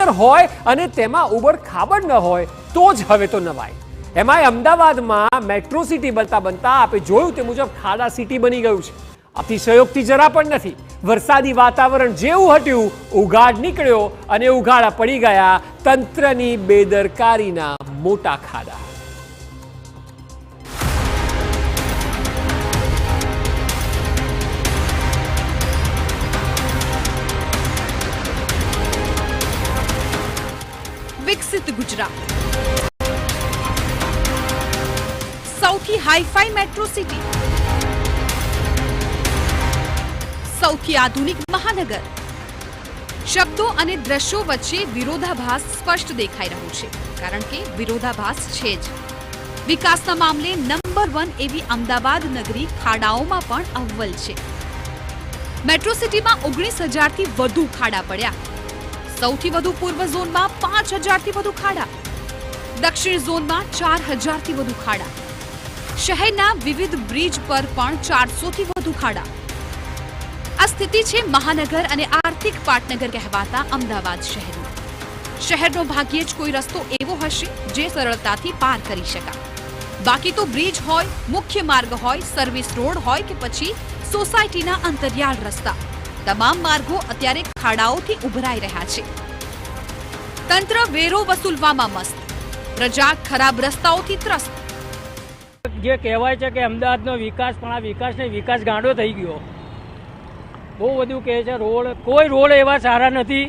મહાનગર હોય અને તેમાં ઉબડ ખાબડ ન હોય તો જ હવે તો નવાય. એમાંય અમદાવાદમાં મેટ્રો સિટી બનતા બનતા આપણે જોયું તે મુજબ ખાડા સિટી બની ગયું છે. અતિશયોક્તિ જરા પણ નથી. વરસાદી વાતાવરણ જેવું હટ્યું ઉઘાડ નીકળ્યો અને ઉઘાડા પડી ગયા તંત્રની બેદરકારીના મોટા ખાડા. વિકસિત ગુજરાત, સૌથી હાઈફાઈ મેટ્રો સિટી, સૌથી આધુનિક મહાનગર. શબ્દો અને દ્રશ્યો વચ્ચે વિરોધાભાસ સ્પષ્ટ દેખાઈ રહ્યો છે, કારણ કે વિરોધાભાસ છે જ. વિકાસના મામલે નંબર 1 એવી અમદાવાદ નગરી ખાડાઓમાં પણ અવ્વલ છે. મેટ્રો સિટીમાં 19,000 થી વધુ ખાડા પડ્યા. સૌથી વધુ પૂર્વ ઝોનમાં 5,000 થી વધુ ખાડા, દક્ષિણ ઝોનમાં 4,000 થી વધુ ખાડા. શહેરના વિવિધ બ્રિજ પર પણ 400 થી વધુ ખાડા. આ સ્થિતિ છે મહાનગર અને આર્થિક પાટનગર કહેવાતા અમદાવાદ શહેરની. શહેરનો ભાગ્યે જ કોઈ રસ્તો એવો હશે જે સરળતાથી પાર કરી શકાય. બાકી તો બ્રિજ હોય, મુખ્ય માર્ગ હોય, સર્વિસ રોડ હોય કે પછી સોસાયટીના અંતરિયાળ રસ્તા, તમામ માર્ગો અત્યારે ખાડાઓથી ઉભરાઈ રહ્યા છે. તંત્ર વેરો વસૂલવામાં મસ્ત, પ્રજા ખરાબ રસ્તાઓથી ત્રસ્ત. જે કહેવાય છે કે અમદાવાદનો વિકાસ, પણ આ વિકાસને વિકાસ ગાંડો થઈ ગયો. બહુ બધું કહે છે રોડ, કોઈ રોડ એવા સારા નથી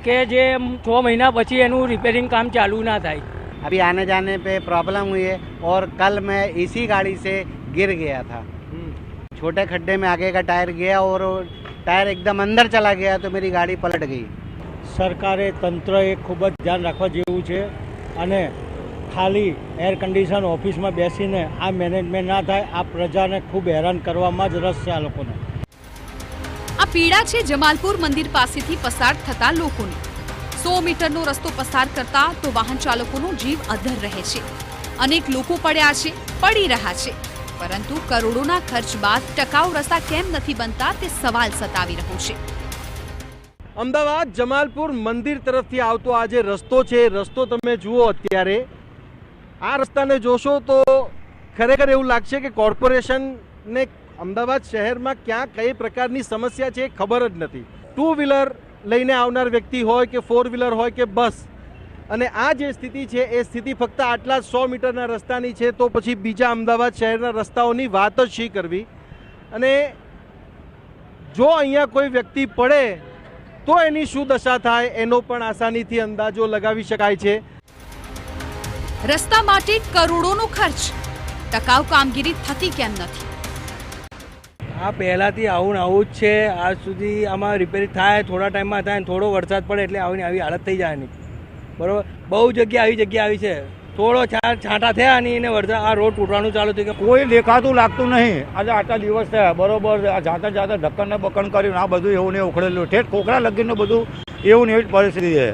કે જે 6 મહિના પછી એનું રિપેરિંગ કામ ચાલુ ના થાય. अभी आने जाने पे प्रॉब्लम हुई है और कल मैं इसी गाड़ी से गिर गया था. छोटे खड्डे में आगे का टायर गया और टायर एकदम अंदर चला गया तो मेरी गाड़ी पलट गई. સરકારે તંત્રએ ખૂબ જ ધ્યાન રાખવા જેવું છે અને ખાલી એર કન્ડિશન ઓફિસમાં બેસીને આ મેનેજમેન્ટ ના થાય. આ પ્રજાને ખૂબ હેરાન કરવામાં જ રસ છે આ લોકોને. આ પીડા છે જમાલપુર મંદિર પાસેથી પસાર થતા લોકોની. 100 મીટરનો રસ્તો પસાર કરતા તો વાહન ચાલકોનો જીવ અધર રહે છે. અનેક લોકો પડ્યા છે, પડી રહ્યા છે, પરંતુ કરોડોના ખર્ચ બાદ ટકાઉ રસ્તા કેમ નથી બનતા તે સવાલ સતાવી રહ્યો છે. અમદાવાદ જમાલપુર મંદિર તરફથી આવતો આ જે રસ્તો છે, રસ્તો તમે જુઓ અત્યારે, આ રસ્તાને જોશો તો ખરેખર એવું લાગશે કે કોર્પોરેશનને અમદાવાદ શહેરમાં ક્યાં કઈ પ્રકારની સમસ્યા છે ખબર જ નથી. 2 વ્હીલર લઈને આવનાર વ્યક્તિ હોય કે 4 વ્હીલર હોય કે બસ, અને આ જે સ્થિતિ છે એ સ્થિતિ ફક્ત આટલા 100 મીટરના રસ્તાની છે, તો પછી બીજા અમદાવાદ શહેરના રસ્તાઓની વાત જ શી કરવી. અને જો અહીંયા કોઈ વ્યક્તિ પડે તો એની શું દશા થાય એનો પણ આસાનીથી અંદાજો લગાવી શકાય છે. રસ્તા માટે કરોડોનો ખર્ચ, ટકાઉ કામગીરી થતી કેમ નથી? આ પહેલાંથી આવું ને આવું જ છે. આજ સુધી આમાં રિપેરિંગ થાય, થોડા ટાઈમમાં થાય, થોડો વરસાદ પડે એટલે આવી હાલત થઈ જાય. નહીં બરાબર, બહુ જગ્યા આવી છે. થોડો છાંટા થયા નહીં એને વરસાદ આ રોડ તૂટવાનું ચાલુ થઈ ગયું. કોઈ દેખાતું લાગતું નહીં. આજે આટલા દિવસ થયા બરોબર, જાતા ઢક્કન ને બક્કન કર્યું આ બધું એવું ને ઉખડેલું. ઠેઠ કોકરા લગીનું બધું એવું ને એવી જ પરિસ્થિતિ છે.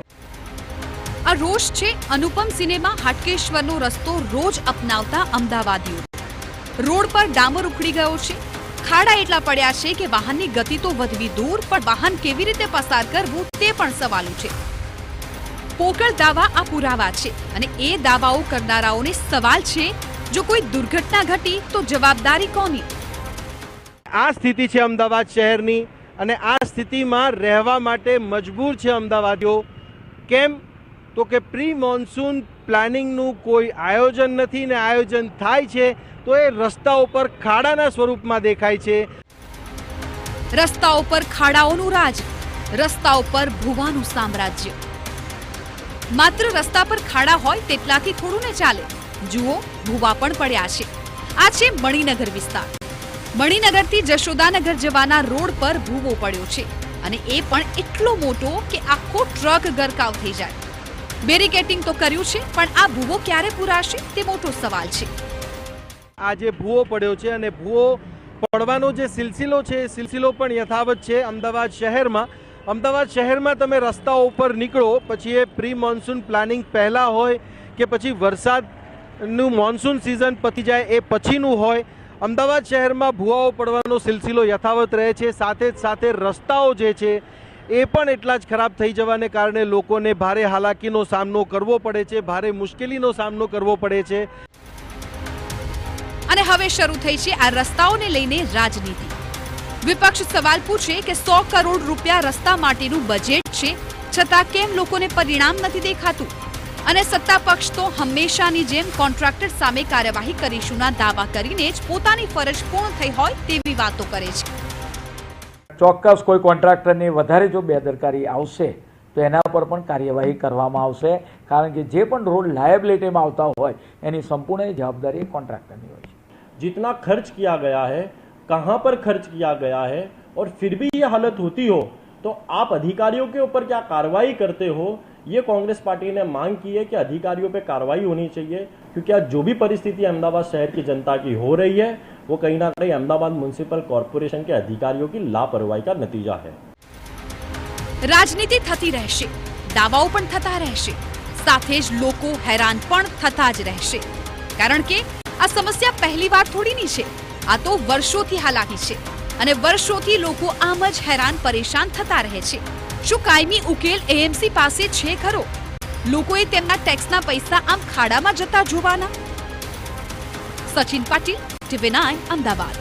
આ રોષ છે અનુપમ સિનેમા હાટકેશ્વરનો રસ્તો રોજ અપનાવતા અમદાવાદીઓ. રોડ પર ડામર ઉખડી ગયો છે, ખાડા એટલા પડ્યા છે કે વાહનની ગતિ તો વધવી દૂર, પણ વાહન કેવી રીતે પસાર કરવું તે પણ સવાલો છે. પોકળ દાવા આ પુરાવા છે, અને એ દાવાઓ કરનારાઓને સવાલ છે, જો કોઈ દુર્ઘટના ઘટી તો જવાબદારી કોની? આ સ્થિતિ છે અમદાવાદ શહેરની, અને આ સ્થિતિમાં રહેવા માટે મજબૂર છે અમદાવાદીઓ. કેમ? તો કે પ્રી મોન્સૂન પ્લાનિંગનું કોઈ આયોજન નથી, ને આયોજન થાય છે તો એ રસ્તાઓ પર ખાડાના સ્વરૂપમાં દેખાય છે. રસ્તાઓ પર ખાડાઓનું રાજ, રસ્તાઓ પર ભૂવાનું સામ્રાજ્ય. માત્ર રસ્તા પર ખાડા હોય તેટલાથી થોડું ને ચાલે. જુઓ, ભૂવા પણ પડ્યા છે. આ છે મણિનગર વિસ્તાર. મણિનગરથી જશોદાનગર જવાના રોડ પર ભૂવો પડ્યો છે, અને એ પણ એટલો મોટો કે આખો ટ્રક ગરકાવ થઈ જાય. બેરિકેટિંગ તો કર્યું છે, પણ આ ભૂવો ક્યારે પૂરાશે તે મોટો સવાલ છે. આ જે ભૂવો પડ્યો છે, અને ભૂવો પડવાનો જે સિલસિલો છે એ સિલસિલો પણ યથાવત છે અમદાવાદ શહેરમાં. અમદાવાદ શહેરમાં તમે રસ્તાઓ ઉપર નીકળો, પછી એ પ્રી મોન્સૂન પ્લાનિંગ પહેલાં હોય કે પછી વરસાદનું મોન્સૂન સિઝન પતી જાય એ પછીનું હોય, અમદાવાદ શહેરમાં ભૂવાઓ પડવાનો સિલસિલો યથાવત રહે છે. સાથે જ સાથે રસ્તાઓ જે છે એ પણ એટલા જ ખરાબ થઈ જવાને કારણે લોકોને ભારે હાલાકીનો સામનો કરવો પડે છે, ભારે મુશ્કેલીનો સામનો કરવો પડે છે. અને હવે શરૂ થઈ છે આ રસ્તાઓને લઈને રાજનીતિ. વિપક્ષ સવાલ પૂછે કે 100 કરોડ રૂપિયા રસ્તા માટેનું બજેટ છે, છતાં કેમ લોકોને પરિણામ નથી દેખાતું? અને સત્તા પક્ષ તો હંમેશાની જેમ કોન્ટ્રાક્ટર સામે કાર્યવાહી કરીશુંના દાવા કરીને જ પોતાની ફરજ પૂર્ણ થઈ હોય તેવી વાતો કરે છે. ચોક્કસ કોઈ કોન્ટ્રાક્ટરની વધારે જો બેદરકારી આવશે તો એના પર પણ કાર્યવાહી કરવામાં આવશે, કારણ કે જે પણ રોડ લાયબિલિટીમાં આવતા હોય એની સંપૂર્ણ જવાબદારી કોન્ટ્રાક્ટરની હોય છે. जितना खर्च किया गया है, कहाँ पर खर्च किया गया है, और फिर भी ये हालत होती हो तो आप अधिकारियों के ऊपर क्या कार्रवाई करते हो? ये कांग्रेस पार्टी ने मांग की है कि अधिकारियों पे कार्रवाई होनी चाहिए, क्योंकि आज जो भी परिस्थिति अहमदाबाद शहर की जनता की हो रही है वो कहीं ना कहीं अहमदाबाद म्युनिसिपल कॉर्पोरेशन के अधिकारियों की लापरवाही का नतीजा है. રાજનીતિ થતી રહેશે, દાવાઓ પણ થતા રહેશે, સાથે જ લોકો હેરાન પણ થતા જ રહેશે, કારણ કે આ સમસ્યા પહેલી વાર થોડીની છે. આ તો વર્ષોથી હાલાકી છે અને વર્ષોથી લોકો આમ જ હેરાન પરેશાન થતા રહે છે. શું કાયમી ઉકેલ એએમસી પાસે છે ખરો? લોકોએ તેમના ટેક્સના પૈસા આમ ખાડામાં જતા જોવાના? સચિન પાટીલ, TV9 અમદાવાદ.